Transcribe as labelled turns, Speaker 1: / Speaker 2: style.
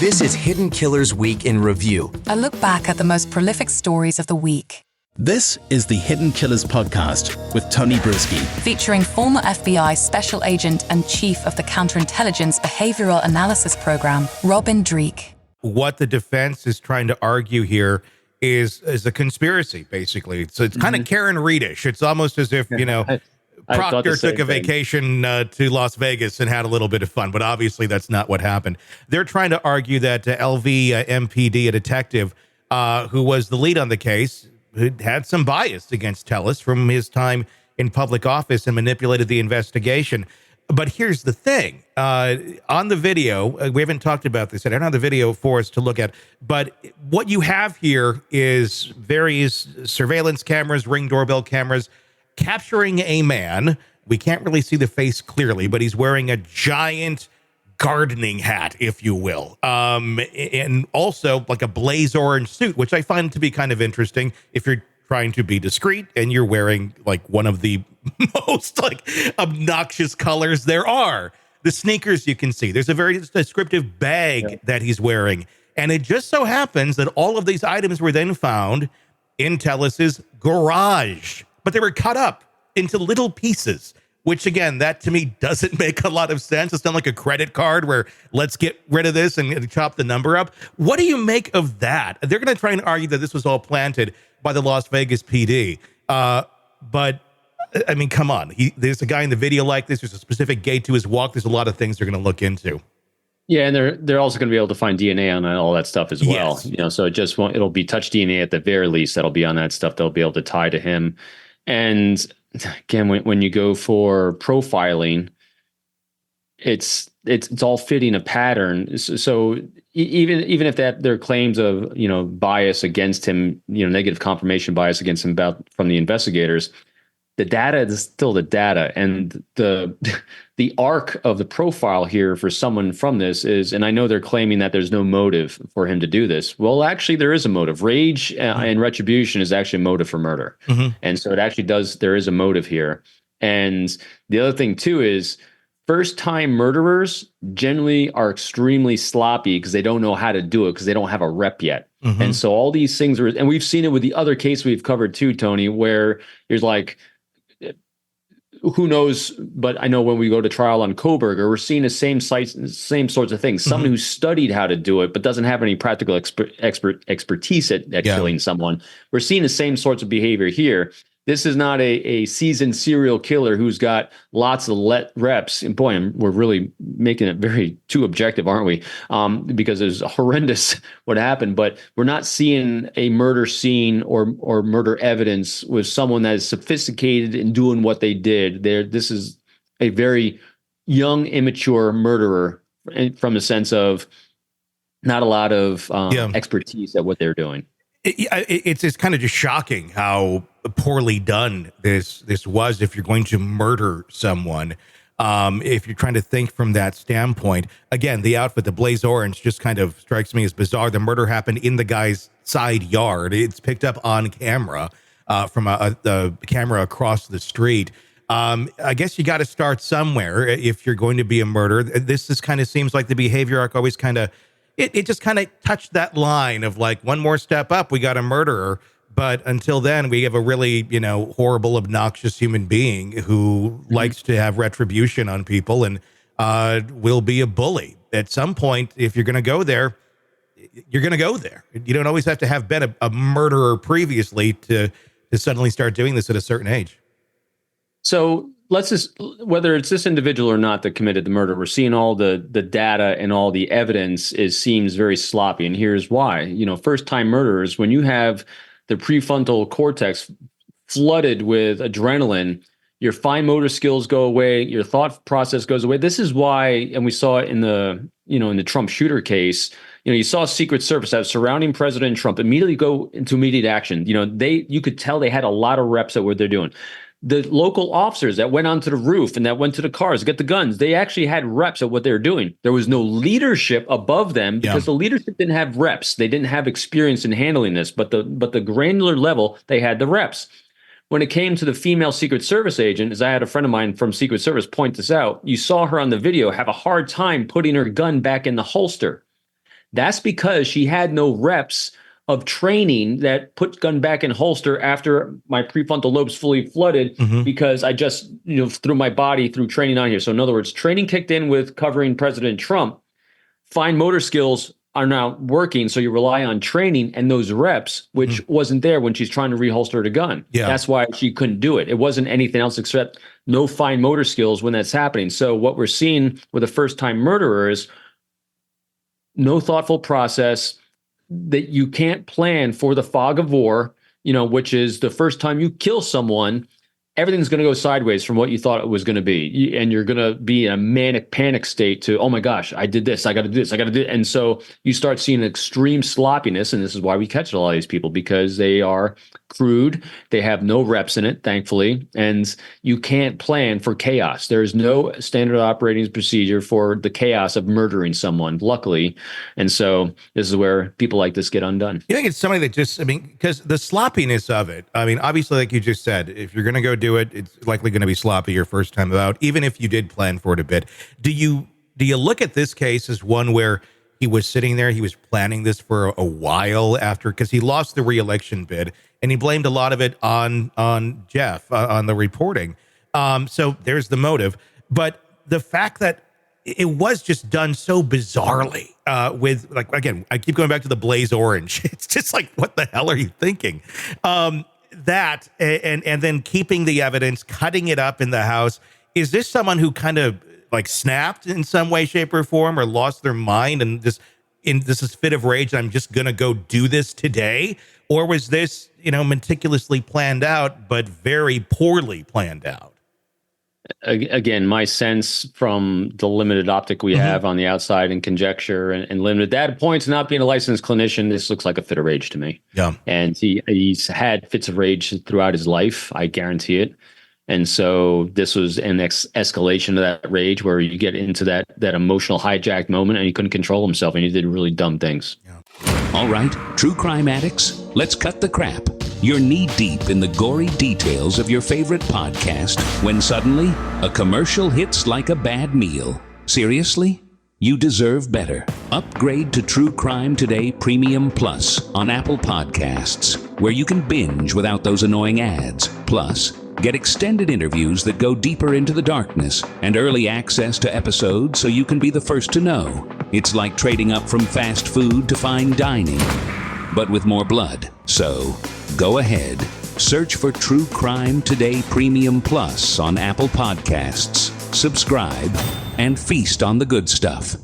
Speaker 1: This is Hidden Killers Week in Review.
Speaker 2: A look back at the most prolific stories of the week.
Speaker 3: This is the Hidden Killers podcast with Tony Brueski.
Speaker 2: Featuring former FBI Special Agent and Chief of the Counterintelligence Behavioral Analysis Program, Robin Dreeke.
Speaker 4: What the defense is trying to argue here is a conspiracy, basically. So it's kind of Karen Reedish. It's almost as if, Proctor took a vacation to Las Vegas and had a little bit of fun, but obviously that's not what happened. They're trying to argue that LV MPD, a detective who was the lead on the case, had some bias against Tellis from his time in public office and manipulated the investigation. But here's the thing. On the video, we haven't talked about this yet. I don't have the video for us to look at, but what you have here is various surveillance cameras, Ring doorbell cameras, capturing a man. We can't really see the face clearly, but he's wearing a giant gardening hat, if you will. And also like a blaze orange suit, which I find to be kind of interesting if you're trying to be discreet and you're wearing like one of the most like obnoxious colors there are. The sneakers you can see. There's a very descriptive bag that he's wearing. And it just so happens that all of these items were then found in Tellis's garage. But they were cut up into little pieces, which, again, that to me doesn't make a lot of sense. It's not like a credit card where let's get rid of this and chop the number up. What do you make of that? They're going to try and argue that this was all planted by the Las Vegas PD. But, I mean, come on. There's a guy in the video like this. There's a specific gate to his walk. There's a lot of things they're going to look into.
Speaker 5: Yeah, and they're also going to be able to find DNA on all that stuff as well.
Speaker 4: Yes.
Speaker 5: So it'll be touch DNA at the very least. That'll be on that stuff. They'll be able to tie to him. And again, when you go for profiling, it's all fitting a pattern. So even if that there are claims of bias against him, negative confirmation bias against him from the investigators, the data is still the data, and the arc of the profile here for someone from this is, and I know they're claiming that there's no motive for him to do this. Well, actually, there is a motive. Rage and retribution is actually a motive for murder, and so it actually there is a motive here. And the other thing too is, first-time murderers generally are extremely sloppy because they don't know how to do it because they don't have a rep yet. And so all these things are, and we've seen it with the other case we've covered too, Tony, where there's like, who knows? But I know when we go to trial on Koberger, we're seeing the same sorts of things. Someone who studied how to do it, but doesn't have any practical expertise at killing someone. We're seeing the same sorts of behavior here. This is not a seasoned serial killer who's got lots of reps. And boy, we're really making it very too objective, aren't we? Because it's horrendous what happened. But we're not seeing a murder scene or murder evidence with someone that is sophisticated in doing what they did. This is a very young, immature murderer from the sense of not a lot of expertise at what they're doing.
Speaker 4: It's kind of just shocking how poorly done this was if you're going to murder someone. If you're trying to think from that standpoint, again, the outfit, the blaze orange, just kind of strikes me as bizarre. The murder happened in the guy's side yard. It's picked up on camera from a camera across the street. I guess you got to start somewhere if you're going to be a murderer. This kind of seems like the behavior arc always kind of, it just kind of touched that line of like, one more step up, we got a murderer. But until then, we have a really, horrible, obnoxious human being who likes to have retribution on people and will be a bully. At some point, if you're going to go there, you're going to go there. You don't always have to have been a murderer previously to suddenly start doing this at a certain age. So
Speaker 5: let's just, whether it's this individual or not that committed the murder, we're seeing all the data and all the evidence seems very sloppy. And here's why. First-time murderers, when you have the prefrontal cortex flooded with adrenaline, your fine motor skills go away, your thought process goes away. This is why, and we saw it in the Trump shooter case, you saw Secret Service that was surrounding President Trump immediately go into immediate action. You could tell they had a lot of reps at what they're doing. The local officers that went onto the roof and that went to the cars to get the guns, they actually had reps at what they were doing. There was no leadership above them because the leadership didn't have reps. They didn't have experience in handling this, but the granular level, they had the reps. When it came to the female Secret Service agent, as I had a friend of mine from Secret Service point this out, you saw her on the video have a hard time putting her gun back in the holster. That's because she had no reps of training that put gun back in holster after my prefrontal lobes fully flooded because I just, threw my body through training on here. So in other words, training kicked in with covering President Trump. Fine motor skills are now working. So you rely on training and those reps, which wasn't there when she's trying to reholster the gun. Yeah. That's why she couldn't do it. It wasn't anything else except no fine motor skills when that's happening. So what we're seeing with a first-time murderer is no thoughtful process, that you can't plan for the fog of war, which is the first time you kill someone, everything's going to go sideways from what you thought it was going to be. And you're going to be in a manic panic state to, oh my gosh, I did this, I got to do this, I got to do it. And so you start seeing extreme sloppiness. And this is why we catch a lot of these people, because they are crude. They have no reps in it, thankfully. And you can't plan for chaos. There is no standard operating procedure for the chaos of murdering someone, luckily. And so this is where people like this get undone.
Speaker 4: You think it's somebody that just, because the sloppiness of it, obviously, like you just said, if you're going to go do it, it's likely going to be sloppy your first time out, even if you did plan for it a bit. Do you look at this case as one where he was sitting there, he was planning this for a while after, because he lost the re-election bid, and he blamed a lot of it on Jeff, on the reporting. So there's the motive. But the fact that it was just done so bizarrely with, like, again, I keep going back to the blaze orange. It's just like, what the hell are you thinking? That and then keeping the evidence, cutting it up in the house. Is this someone who kind of like snapped in some way, shape, or form, or lost their mind and just in this is fit of rage, I'm just gonna go do this today? Or was this, meticulously planned out, but very poorly planned out?
Speaker 5: Again, my sense from the limited optic we have on the outside and conjecture and limited data points, not being a licensed clinician, this looks like a fit of rage to me. Yeah. And he's had fits of rage throughout his life. I guarantee it. And so this was an escalation of that rage where you get into that emotional hijacked moment and he couldn't control himself and he did really dumb things.
Speaker 4: Yeah.
Speaker 6: All right, true crime addicts, let's cut the crap. You're knee-deep in the gory details of your favorite podcast when suddenly a commercial hits like a bad meal. Seriously? You deserve better. Upgrade to True Crime Today Premium Plus on Apple Podcasts, where you can binge without those annoying ads. Plus, get extended interviews that go deeper into the darkness and early access to episodes so you can be the first to know. It's like trading up from fast food to fine dining, but with more blood. So, go ahead. Search for True Crime Today Premium Plus on Apple Podcasts. Subscribe and feast on the good stuff.